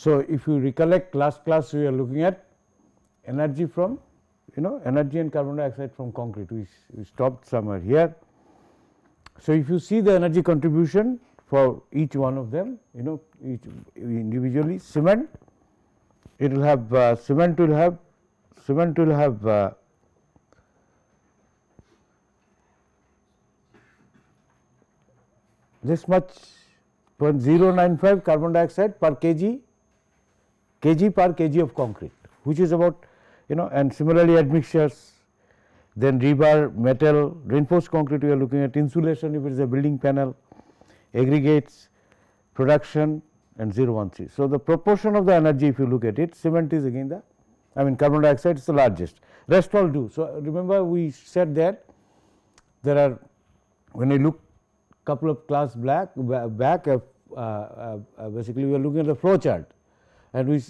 So, if you recollect last class we are looking at energy from energy and carbon dioxide from concrete, we stopped somewhere here. So, if you see the energy contribution for each one of them, each individually, cement, it will have cement will have this much 0.095 carbon dioxide per kg per kg of concrete, which is about and similarly admixtures, then rebar, metal, reinforced concrete we are looking at, insulation if it is a building panel, aggregates, production and 0.13. So, the proportion of the energy if you look at it, cement is again the carbon dioxide is the largest, rest all do. So, remember we said that there are, when you look couple of class back basically we are looking at the flow chart, and we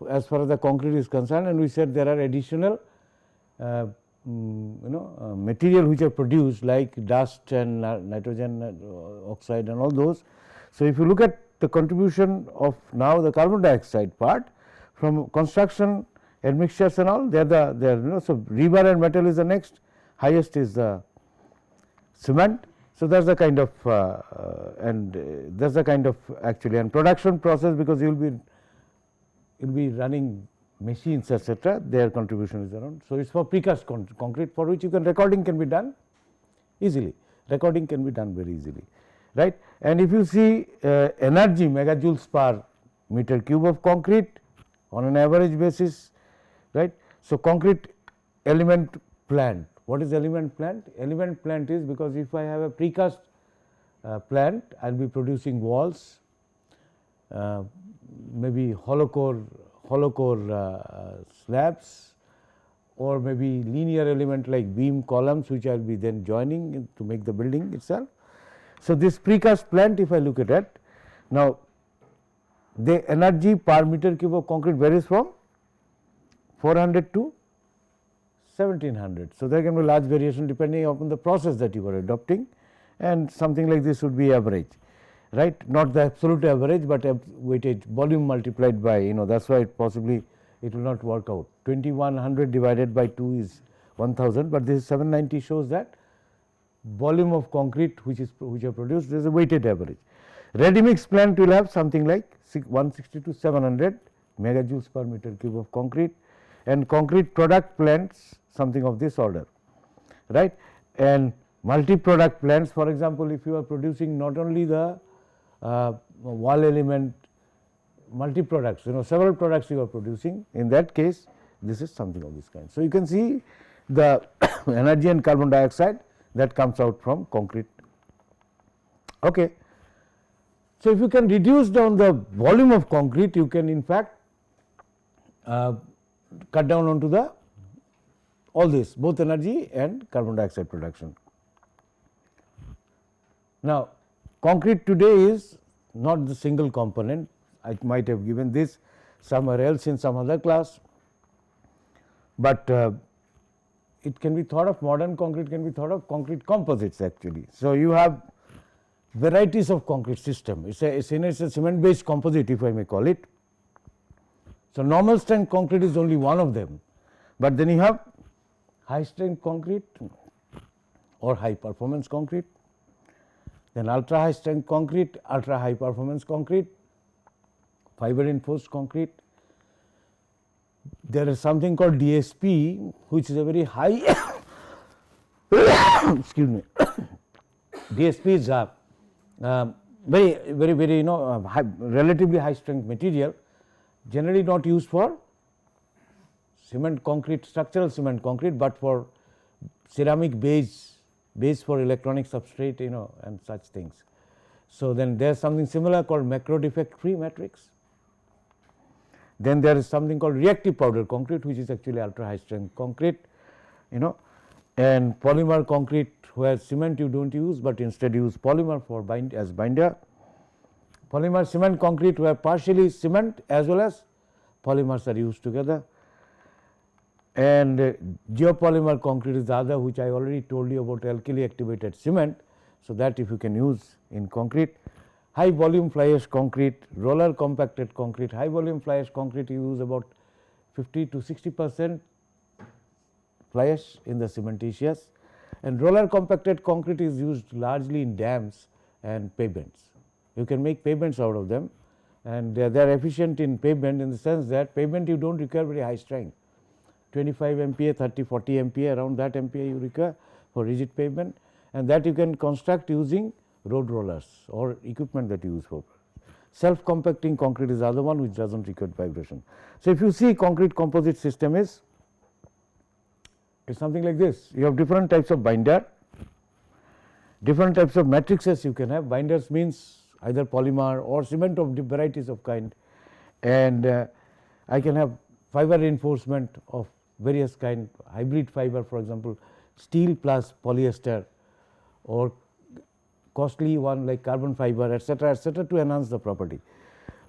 as far as the concrete is concerned, and we said there are additional material which are produced like dust and nitrogen oxide and all those. So, if you look at the contribution of now the carbon dioxide part from construction admixtures and all, they are so rebar and metal is the next, highest is the cement. So, that is the kind of that is the kind of actually, and production process, because you will be running machines etc., their contribution is around. So, it is for precast concrete, for which recording can be done easily, recording can be done very easily, right. And if you see energy megajoules per meter cube of concrete on an average basis, right. So, concrete element plant. What is element plant? Element plant is, because if I have a precast plant, I will be producing walls, maybe hollow core slabs, or maybe linear element like beam columns, which I will be then joining to make the building itself. So, this precast plant, if I look at it, now the energy per meter cube of concrete varies from 400 to 1700. So, there can be large variation depending upon the process that you are adopting, and something like this would be average, right, not the absolute average, but weightage volume multiplied by that is why possibly it will not work out. 2100 divided by 2 is 1000, but this 790 shows that volume of concrete which are produced, there is a weighted average. Ready mix plant will have something like 160 to 700 megajoules per meter cube of concrete, and concrete product plants something of this order, right. And multi product plants, for example, if you are producing not only the wall element, multi products, several products you are producing, in that case this is something of this kind. So, you can see the energy and carbon dioxide that comes out from concrete. Okay. So, if you can reduce down the volume of concrete, you can in fact cut down onto the all this, both energy and carbon dioxide production. Now, concrete today is not the single component. I might have given this somewhere else in some other class, but it can be thought of, modern concrete can be thought of concrete composites actually. So, you have varieties of concrete system, it is a cement based composite, if I may call it. So, normal strength concrete is only one of them, but then you have high strength concrete or high performance concrete, then ultra high strength concrete, ultra high performance concrete, fiber reinforced concrete. There is something called DSP, which is a very high excuse me DSP is very relatively high strength material, generally not used for cement concrete, structural cement concrete, but for ceramic base for electronic substrate, and such things. So, then there is something similar called macro defect free matrix. Then there is something called reactive powder concrete, which is actually ultra high strength concrete, and polymer concrete, where cement you do not use, but instead use polymer for as binder. Polymer cement concrete, where partially cement as well as polymers are used together, and geopolymer concrete is the other, which I already told you about, alkali activated cement. So, that if you can use in concrete. high volume fly ash concrete, roller compacted concrete. High volume fly ash concrete you use about 50 to 60% fly ash in the cementitious, and roller compacted concrete is used largely in dams and pavements. You can make pavements out of them, and they are efficient in pavement in the sense that pavement you do not require very high strength, 25 MPa, 30, 40 MPa, around that MPa you require for rigid pavement, and that you can construct using road rollers or equipment that you use for. Self compacting concrete is the other one which does not require vibration. So, if you see concrete composite system is, it is something like this. You have different types of binder, different types of matrices you can have. Binders means either polymer or cement of varieties of kind, and I can have fiber reinforcement of various kind, hybrid fiber, for example, steel plus polyester, or costly one like carbon fiber, etc., to enhance the property.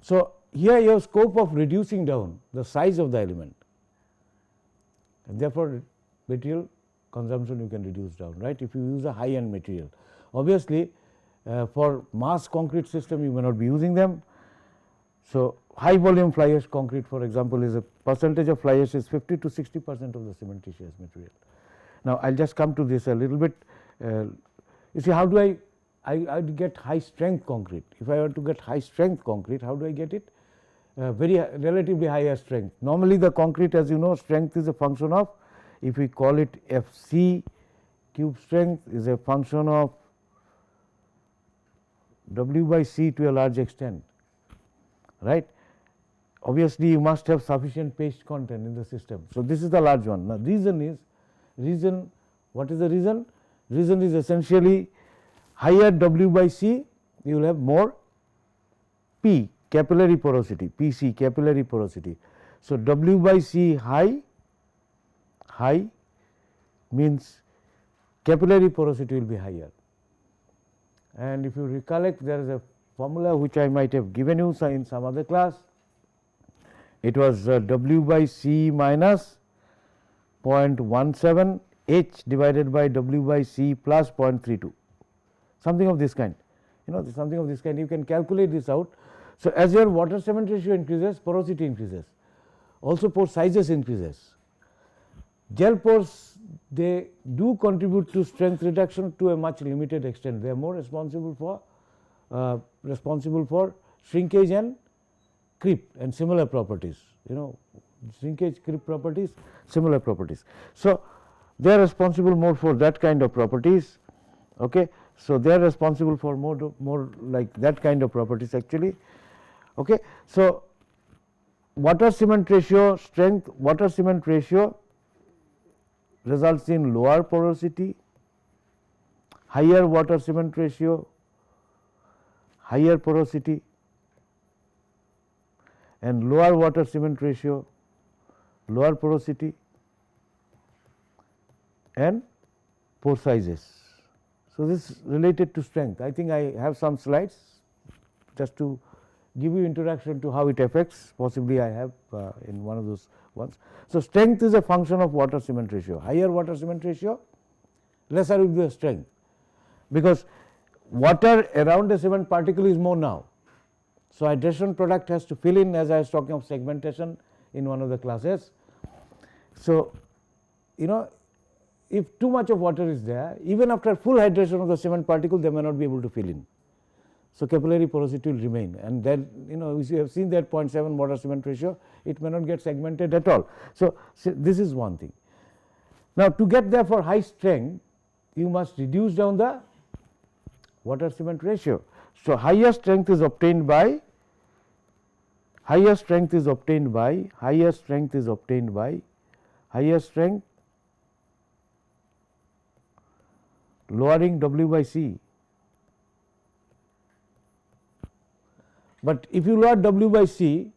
So, here you have scope of reducing down the size of the element, and therefore, material consumption you can reduce down, right, if you use a high end material. Obviously, for mass concrete system you may not be using them. So, high volume fly ash concrete, for example, is a percentage of fly ash is 50 to 60% of the cementitious material. Now, I will just come to this a little bit. You see, how do I get high strength concrete? If I were to get high strength concrete, how do I get it? Relatively higher strength. Normally, the concrete, as you know, strength is a function of, if we call it Fc cube strength, is a function of W by C to a large extent, right. Obviously, you must have sufficient paste content in the system. So, this is the large one. Now, reason, what is the reason? Reason is essentially higher W by C, you will have more P, capillary porosity, PC, capillary porosity. So, W by C high means capillary porosity will be higher. And if you recollect, there is a formula which I might have given you in some other class. It was W by C minus 0.17 H divided by W by C plus 0.32, something of this kind, something of this kind, you can calculate this out. So, as your water cement ratio increases, porosity increases, also pore sizes increases. Gel pores, they do contribute to strength reduction to a much limited extent. They are more responsible for shrinkage and creep and similar properties, shrinkage, creep properties, similar properties. So, they are responsible more for that kind of properties. Okay. So, they are responsible for more like that kind of properties actually. Okay. So, water cement ratio strength, water cement ratio results in lower porosity, higher water cement ratio, higher porosity, and lower water cement ratio, lower porosity, and pore sizes. So, this is related to strength. I think I have some slides just to give you introduction to how it affects, possibly I have in one of those ones. So, strength is a function of water cement ratio. Higher water cement ratio, lesser will be the strength, because water around a cement particle is more now. So, hydration product has to fill in, as I was talking of segmentation in one of the classes. So, if too much of water is there, even after full hydration of the cement particle, they may not be able to fill in. So, capillary porosity will remain, and then you have seen that 0.7 water cement ratio, it may not get segmented at all. So, this is one thing. Now, to get there for high strength, you must reduce down the water cement ratio. So, higher strength is obtained by higher strength lowering W by C. But if you lower W by C,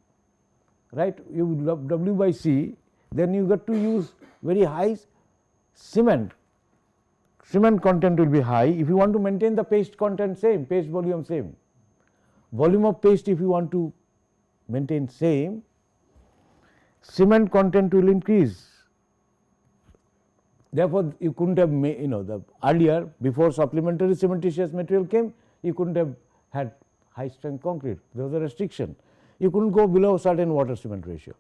right, you love W by C, then you got to use very high cement. Cement content will be high. If you want to maintain the paste content same, paste volume same, volume of paste if you want to maintain same, cement content will increase. Therefore, you could not have the earlier, before supplementary cementitious material came, you could not have had high strength concrete. There was a restriction. You couldn't go below a certain water cement ratio.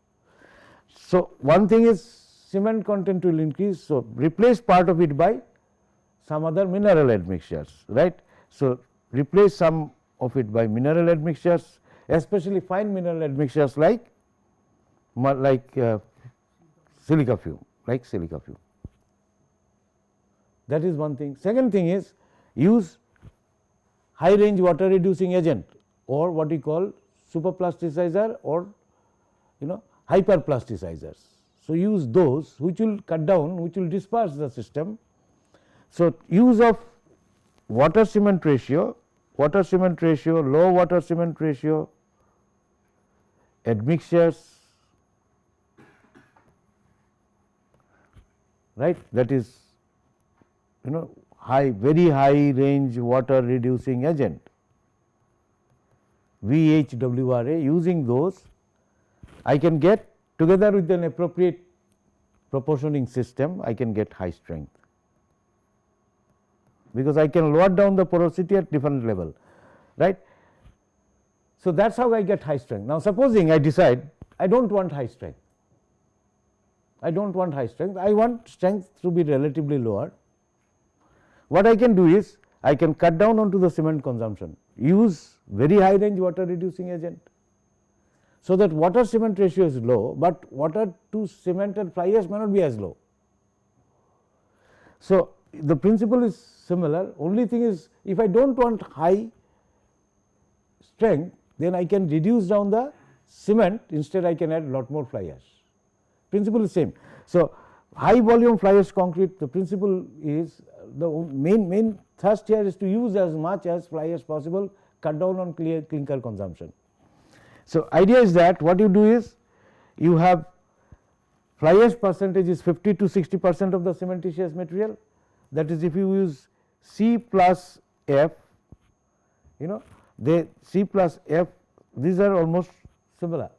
So, one thing is cement content will increase. So, replace part of it by some other mineral admixtures, right. So, replace some of it by mineral admixtures, especially fine mineral admixtures like silica fume, That is one thing. Second thing is use high range water reducing agent or what we call superplasticizer or hyperplasticizers. So, use those which will cut down, which will disperse the system. So, use of water cement ratio, low water cement ratio, admixtures, right, that is very high range water reducing agent VHWRA. Using those I can get together with an appropriate proportioning system, I can get high strength, because I can lower down the porosity at different level, right. So, that is how I get high strength. Now, supposing I decide I do not want high strength, I want strength to be relatively lower. What I can do is I can cut down onto the cement consumption, use very high range water reducing agent, so that water cement ratio is low, but water to cement and fly ash may not be as low. So, the principle is similar, only thing is if I do not want high strength, then I can reduce down the cement, instead I can add lot more fly ash. Principle is same. So, high volume fly ash concrete, the principle is the main thrust here is to use as much as fly ash possible, cut down on clinker consumption. So, idea is that what you do is you have fly ash percentage is 50 to 60% of the cementitious material, that is if you use C plus F, C plus F, these are almost similar,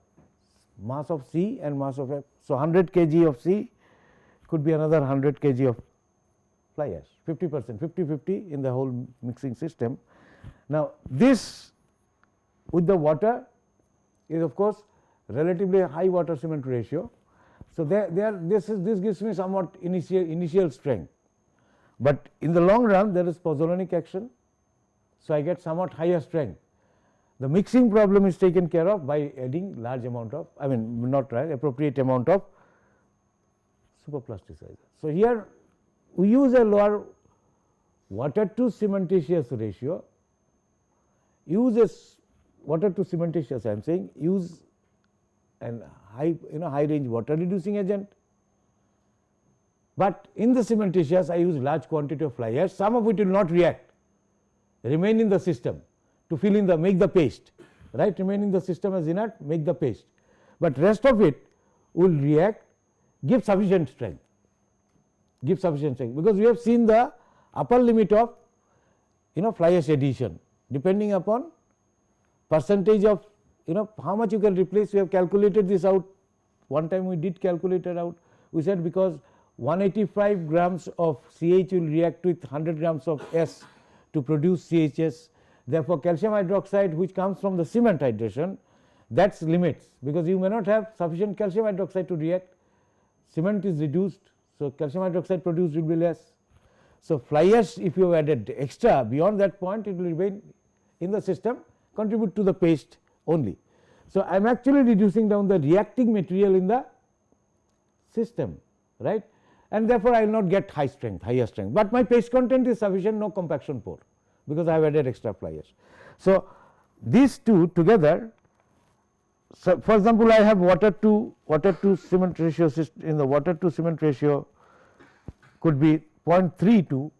mass of C and mass of F. So, 100 kg of C could be another 100 kg of fly ash, 50%, 50-50 in the whole mixing system. Now, this with the water is of course relatively high water cement ratio. So, this gives me somewhat initial strength, but in the long run there is pozzolanic action. So, I get somewhat higher strength. The mixing problem is taken care of by adding large amount of, appropriate amount of superplasticizer. So, here we use a lower water to cementitious ratio, use a water to cementitious, I am saying use an high range water reducing agent, but in the cementitious I use large quantity of fly ash, some of it will not react, remain in the system to fill in the make the paste, right, remain in the system as inert, make the paste, but rest of it will react, give sufficient strength, because we have seen the upper limit of fly ash addition depending upon percentage of how much you can replace. We have calculated this out, one time we did calculate it out, we said because 185 grams of CH will react with 100 grams of S to produce CHS. Therefore, calcium hydroxide which comes from the cement hydration, that is limits, because you may not have sufficient calcium hydroxide to react, cement is reduced. So, calcium hydroxide produced will be less. So, fly ash if you have added extra beyond that point, it will remain in the system, contribute to the paste only. So, I am actually reducing down the reacting material in the system, right, and therefore, I will not get higher strength, but my paste content is sufficient, no compaction pore, because I have added extra fly ash. So, these two together, so for example, I have water to cement ratio in the water to cement ratio could be 0.32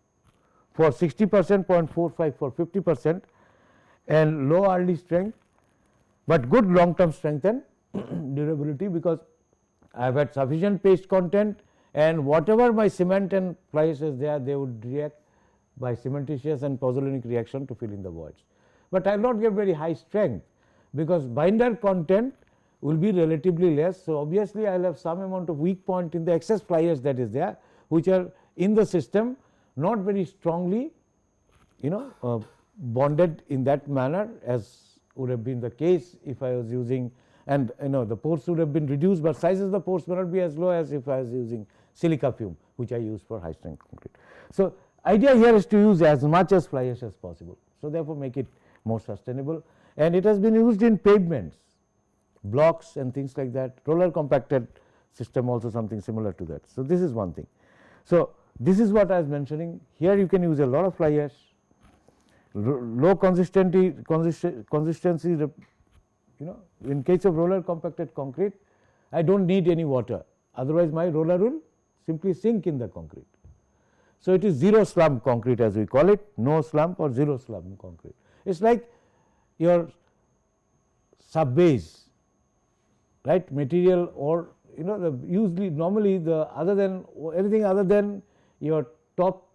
for 60%, 0.45 for 50% and low early strength, but good long term strength and durability, because I have had sufficient paste content and whatever my cement and fly ash is there, they would react by cementitious and pozzolanic reaction to fill in the voids. But I will not get very high strength, because binder content will be relatively less. So, obviously, I will have some amount of weak point in the excess fly ash that is there, which are in the system not very strongly bonded in that manner as would have been the case if I was using, and the pores would have been reduced, but sizes of the pores may not be as low as if I was using silica fume, which I use for high strength concrete. So, idea here is to use as much as fly ash as possible. So, therefore, make it more sustainable, and it has been used in pavements, blocks and things like that. Roller compacted system also something similar to that. So, this is one thing. So, this is what I was mentioning. Here you can use a lot of fly ash, low consistency, in case of roller compacted concrete, I do not need any water, otherwise my roller will simply sink in the concrete. So, it is zero slump concrete as we call it, no slump or zero slump concrete. It is like your subbase, right, material, or usually normally the other than everything other than your top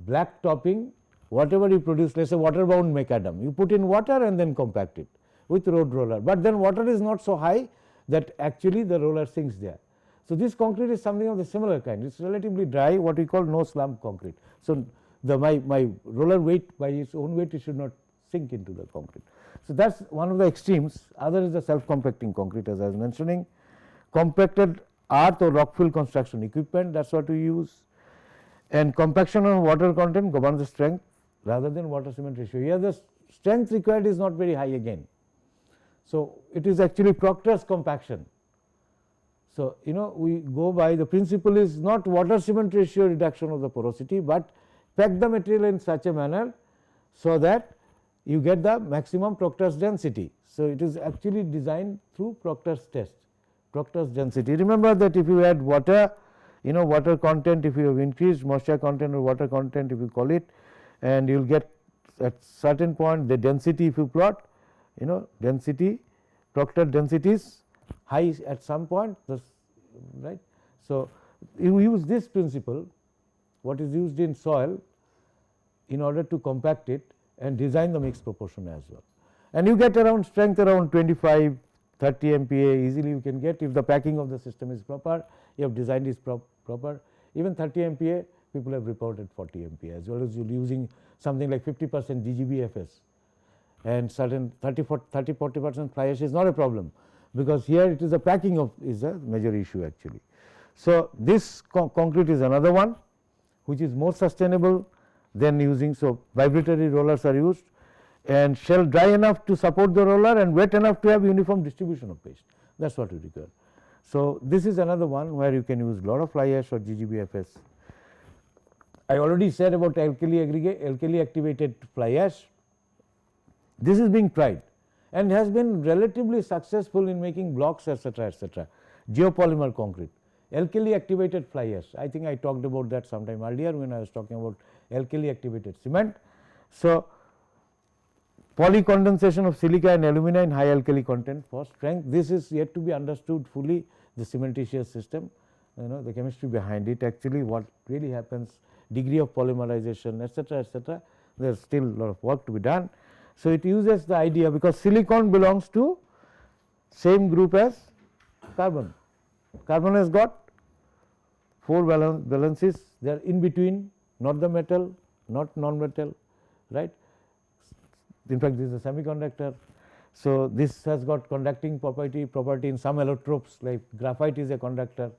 black topping, whatever you produce, let us say water bound macadam, you put in water and then compact it with road roller, but then water is not so high that actually the roller sinks there. So, this concrete is something of the similar kind, it is relatively dry, what we call no slump concrete. So, my roller weight, by its own weight, it should not sink into the concrete. So, that is one of the extremes. Other is the self compacting concrete, as I was mentioning. Compacted earth or rock fill construction equipment, that is what we use, and compaction on water content governs the strength rather than water cement ratio. Here the strength required is not very high again. So, it is actually Proctor's compaction. So, we go by the principle is not water cement ratio reduction of the porosity, but pack the material in such a manner so that you get the maximum Proctor's density. So, it is actually designed through Proctor's test, Proctor's density. Remember that if you add water, water content, if you have increased moisture content or water content, if you call it, and you will get at certain point the density, if you plot, density, Proctor densities high at some point, right. So, you use this principle, what is used in soil, in order to compact it and design the mixed proportion as well. And you get around strength around 25, 30 MPa easily you can get if the packing of the system is proper, you have designed is proper. Even 30 MPa, people have reported 40 MPa, as well as you are using something like 50% GGBFS, and certain 30-40% fly ash is not a problem, because here it is the packing of is a major issue actually. So, this concrete is another one which is more sustainable than using. So, vibratory rollers are used and shell dry enough to support the roller and wet enough to have uniform distribution of paste, that is what we require. So, this is another one where you can use lot of fly ash or GGBFS. I already said about alkali activated fly ash. This is being tried and has been relatively successful in making blocks, etc., etc. Geopolymer concrete, alkali activated fly ash, I think I talked about that sometime earlier when I was talking about alkali activated cement. So, polycondensation of silica and alumina in high alkali content for strength, this is yet to be understood fully, the cementitious system, the chemistry behind it, actually what really happens, degree of polymerization, etc., etc. There is still a lot of work to be done. So, it uses the idea, because silicon belongs to same group as carbon. Carbon has got 4 valencies, they are in between, not the metal, not non-metal, right. In fact, this is a semiconductor. So, this has got conducting property in some allotropes, like graphite is a conductor,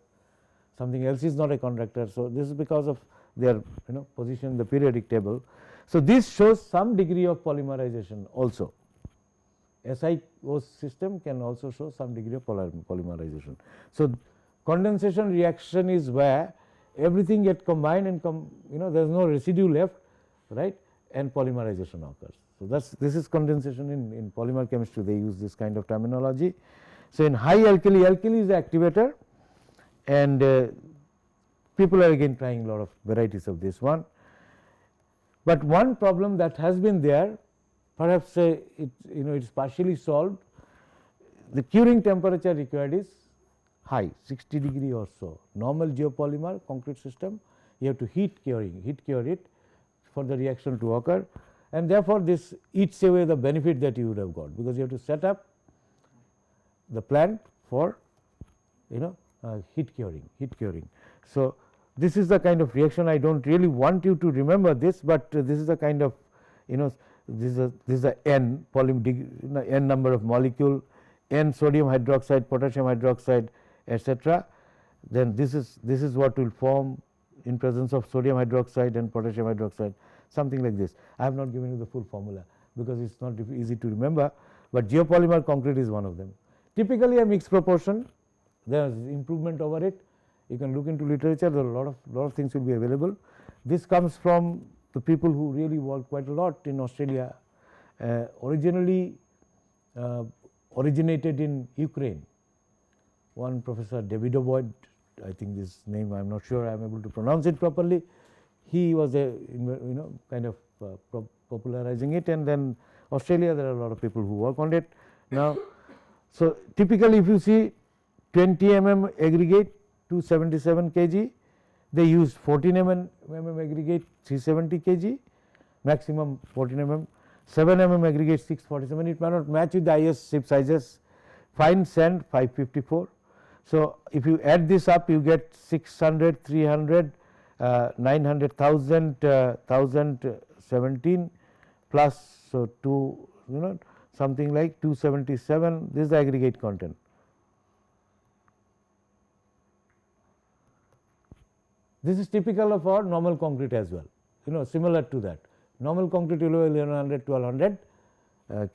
something else is not a conductor. So, this is because of their position in the periodic table. So, this shows some degree of polymerization also. SiO system can also show some degree of polymerization. So, condensation reaction is where everything get combined and there is no residue left, right, and polymerization occurs. So, this is condensation in polymer chemistry, they use this kind of terminology. So, in high alkali is the activator, and people are again trying a lot of varieties of this one. But one problem that has been there, perhaps it is partially solved, the curing temperature required is high, 60 degree or so. Normal geopolymer concrete system, you have to heat cure it for the reaction to occur, and therefore, this eats away the benefit that you would have got, because you have to set up the plant for heat curing. So, this is the kind of reaction, I do not really want you to remember this, but this is the kind of this is a N N number of molecule, N sodium hydroxide, potassium hydroxide, etc. Then this is what will form in presence of sodium hydroxide and potassium hydroxide, something like this. I have not given you the full formula because it's not easy to remember, but geopolymer concrete is one of them. Typically a mixed proportion, there is improvement over it. You can look into literature, there are a lot of things will be available. This comes from the people who really work quite a lot in Australia, originally originated in Ukraine. One Professor David Boyd, I think this name I am not sure I am able to pronounce it properly. He was kind of popularizing it, and then Australia there are a lot of people who work on it now. So typically if you see 20 mm aggregate 277 kg, they use 14 mm aggregate 370 kg, maximum 14 mm, 7 mm aggregate 647. It may not match with the highest ship sizes. Fine sand 554. So if you add this up, you get 600, 300, 900,000, 1017 plus, so 2, something like 277. This is the aggregate content. This is typical of our normal concrete as well, similar to that. Normal concrete will have 1100, 1200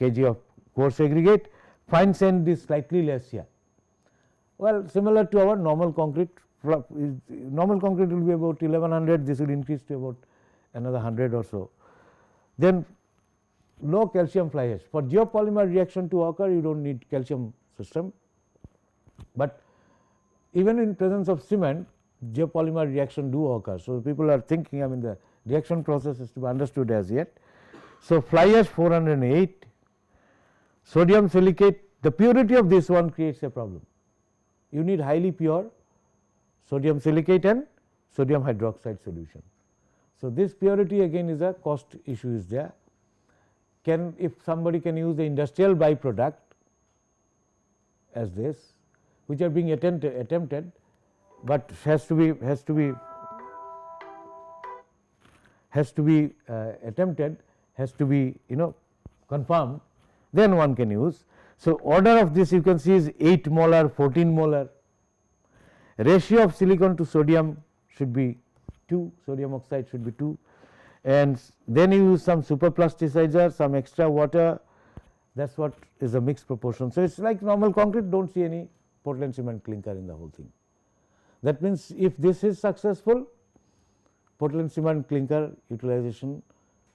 kg of coarse aggregate. Fine sand is slightly less here. Well, similar to our normal concrete, normal concrete will be about 1100, this will increase to about another 100 or so. Then low calcium fly ash. For geopolymer reaction to occur, you do not need calcium system, but even in presence of cement, geopolymer reaction do occur. So, people are thinking, the reaction process is to be understood as yet. So, fly ash 408, sodium silicate, the purity of this one creates a problem. You need highly pure sodium silicate and sodium hydroxide solution. So, this purity again is a cost issue is there. If somebody can use the industrial byproduct as this, which are being attempted, but has to be attempted, has to be confirmed, then one can use. So, order of this you can see is 8 molar, 14 molar. Ratio of silicon to sodium should be 2, sodium oxide should be 2, and then you use some super plasticizer, some extra water, that is what is a mixed proportion. So, it is like normal concrete, do not see any Portland cement clinker in the whole thing. That means, if this is successful, Portland cement clinker utilization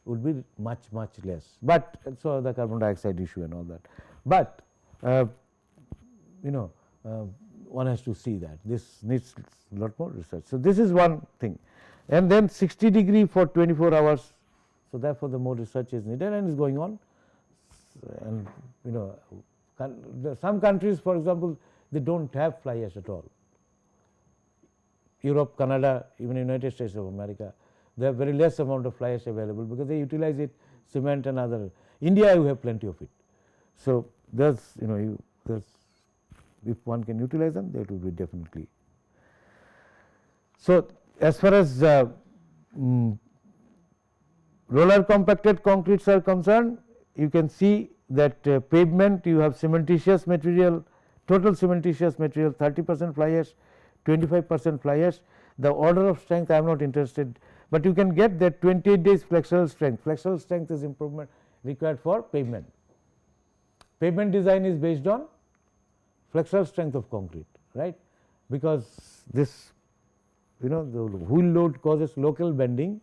would be much less, but so the carbon dioxide issue and all that. But one has to see that this needs a lot more research. So, this is one thing, and then 60 degree for 24 hours. So, therefore, the more research is needed and is going on, and some countries, for example, they do not have fly ash at all. Europe, Canada, even United States of America, they have very less amount of fly ash available because they utilize it, cement and other. India, you have plenty of it. So, there's if one can utilize them, that would be definitely. So, as far as roller compacted concretes are concerned, you can see that pavement you have cementitious material, total cementitious material 30% fly ash, 25% fly ash. The order of strength I am not interested, but you can get that 28 days flexural strength. Flexural strength is improvement required for pavement. Pavement design is based on flexural strength of concrete, right, because this the wheel load causes local bending.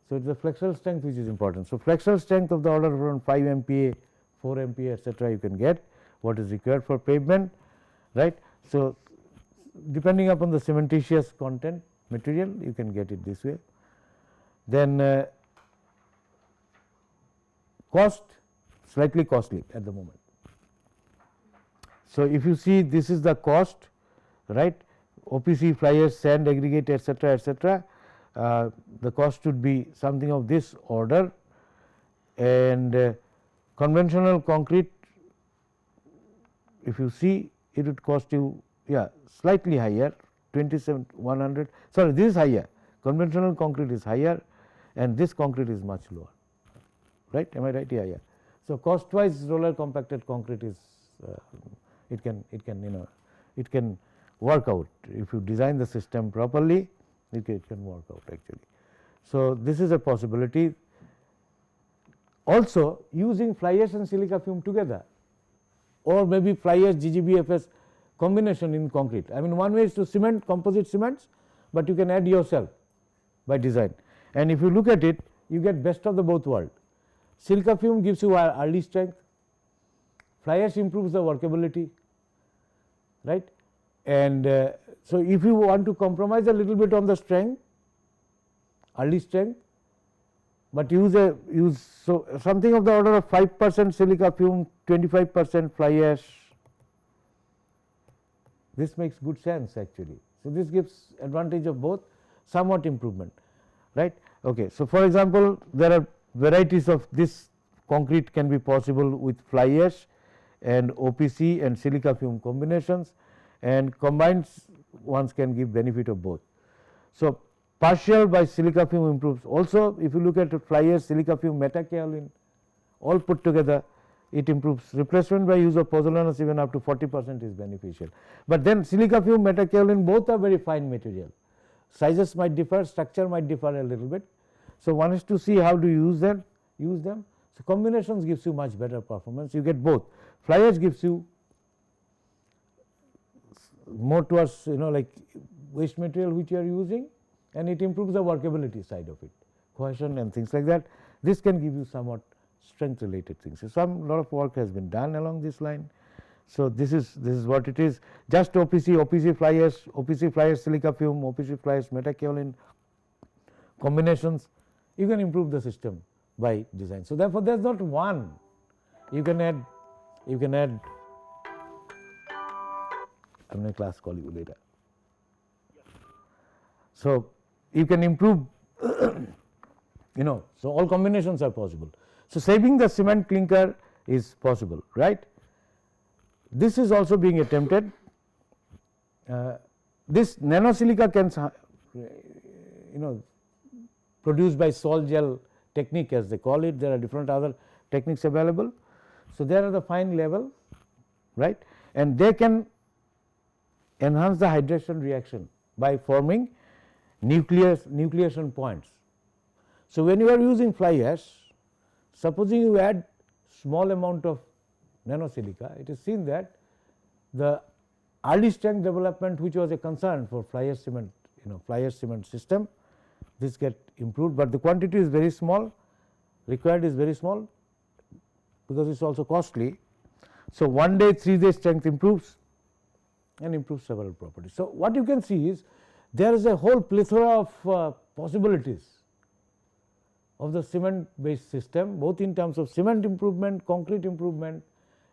So, it is the flexural strength which is important. So, flexural strength of the order of around 5 MPa, 4 MPa, etc. you can get what is required for pavement, right. So, depending upon the cementitious content material, you can get it this way. Then cost, slightly costly at the moment. So, if you see this is the cost, right, OPC, fly ash, sand, aggregate, etc., etc., the cost should be something of this order, and conventional concrete, if you see, it would cost you slightly higher, 27,100, sorry, this is higher, conventional concrete is higher and this concrete is much lower. right? Am I right? Yeah. So, cost wise roller compacted concrete is it can it can work out if you design the system properly, it can work out actually. So, this is a possibility. Also using fly ash and silica fume together, or maybe fly ash GGBFS combination in concrete. I mean, one way is to cement composite cements, but you can add yourself by design. And if you look at it, you get best of the both world. Silica fume gives you early strength, fly ash improves the workability, right? And so, if you want to compromise a little bit on the strength, early strength, but use so something of the order of 5% silica fume, 25% fly ash. This makes good sense actually. So, this gives advantage of both, somewhat improvement, right. Okay. So, for example, there are varieties of this concrete can be possible with fly ash and OPC and silica fume combinations, and combined ones can give benefit of both. So, partial by silica fume improves. Also, if you look at fly ash, silica fume, metakaolin, all put together, it improves. Replacement by use of pozzolana even up to 40% is beneficial. But then silica fume, metakaolin both are very fine material. Sizes might differ, structure might differ a little bit. So, one is to see how to use them. So, combinations gives you much better performance. You get both. Fly ash gives you more towards like waste material which you are using, and it improves the workability side of it, cohesion and things like that. This can give you somewhat strength related things. So, lot of work has been done along this line. So, this is what it is. Just OPC fly ash, silica fume, OPC fly ash, metakaolin combinations, you can improve the system by design. So, therefore, there is not one. You can add I am in a class, call you later. So, you can improve so all combinations are possible. So, saving the cement clinker is possible, right. This is also being attempted. This nanosilica can produced by sol gel technique as they call it. There are different other techniques available. So, there are the fine level, right, and they can enhance the hydration reaction by forming nucleation points. So, when you are using fly ash, supposing you add small amount of nanosilica, it is seen that the early strength development, which was a concern for fly ash cement system, this get improved, but the quantity is very small, required is very small because it is also costly. So, 1 day 3 day strength improves and improves several properties. So, what you can see is there is a whole plethora of possibilities of the cement based system, both in terms of cement improvement, concrete improvement,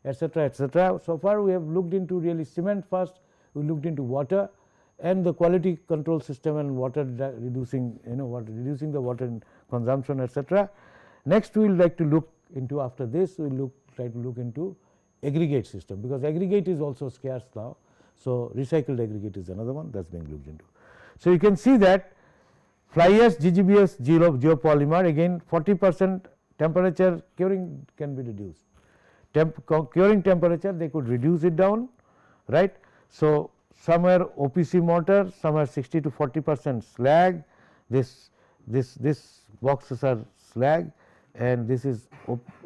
etc., etc. So far we have looked into really cement first, we looked into water and the quality control system and water reducing reducing the water consumption, etc. Next we will like to look into, after this we will try to look into aggregate system, because aggregate is also scarce now. So, recycled aggregate is another one that is being looked into. So, you can see that fly ash GGBS geopolymer, again 40% temperature curing can be reduced. Curing temperature they could reduce it down, right. So, somewhere OPC mortar, somewhere 60 to 40% slag, this boxes are slag, and this is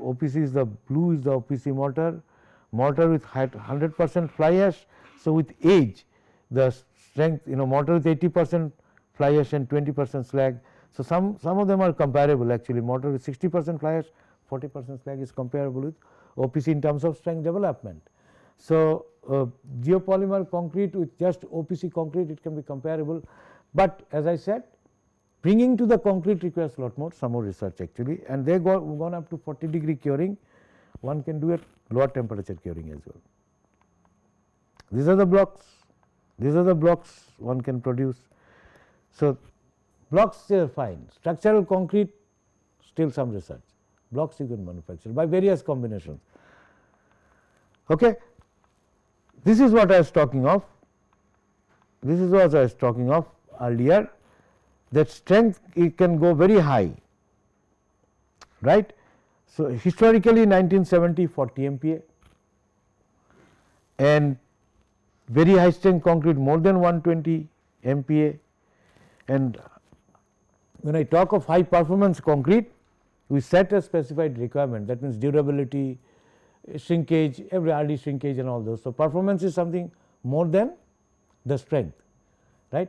OPC is the blue is the OPC mortar with 100% fly ash. So, with age the strength mortar with 80% fly ash and 20% slag. So, some of them are comparable actually, mortar with 60% fly ash, 40% slag is comparable with OPC in terms of strength development. So, geopolymer concrete with just OPC concrete, it can be comparable, but as I said, bringing to the concrete requires lot more, some more research actually, and they gone up to 40° curing. One can do it lower temperature curing as well. These are the blocks one can produce. So, blocks are fine, structural concrete still some research, blocks you can manufacture by various combinations. Okay. This is what I was talking of, earlier, that strength it can go very high, right. So, historically 1970 40 MPa and very high strength concrete more than 120 MPa, and when I talk of high performance concrete, we set a specified requirement, that means durability, shrinkage, every RD shrinkage and all those. So, performance is something more than the strength, right.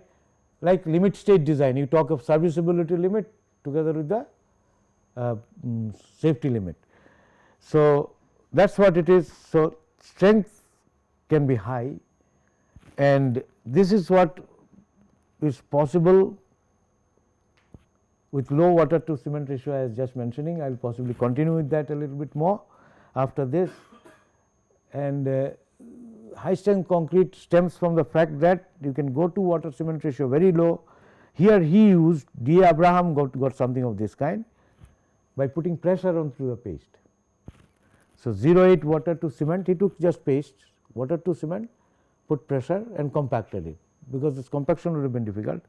Like limit state design, you talk of serviceability limit together with the safety limit. So, that is what it is. So, strength can be high, and this is what is possible with low water to cement ratio I was just mentioning. I will possibly continue with that a little bit more after this. And high strength concrete stems from the fact that you can go to water cement ratio very low. Here he used, D. Abraham got something of this kind by putting pressure on through the paste. So, 0.8 water to cement, he took just paste, water to cement, put pressure and compacted it, because this compaction would have been difficult.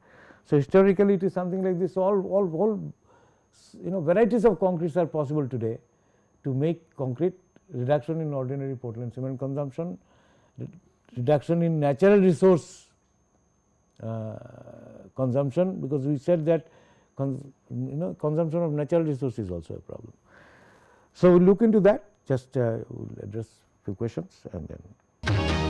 So, historically it is something like this. All varieties of concretes are possible today to make concrete, reduction in ordinary Portland cement consumption, reduction in natural resource consumption, because we said that consumption of natural resource is also a problem. So, we will look into that, just we will address few questions and then.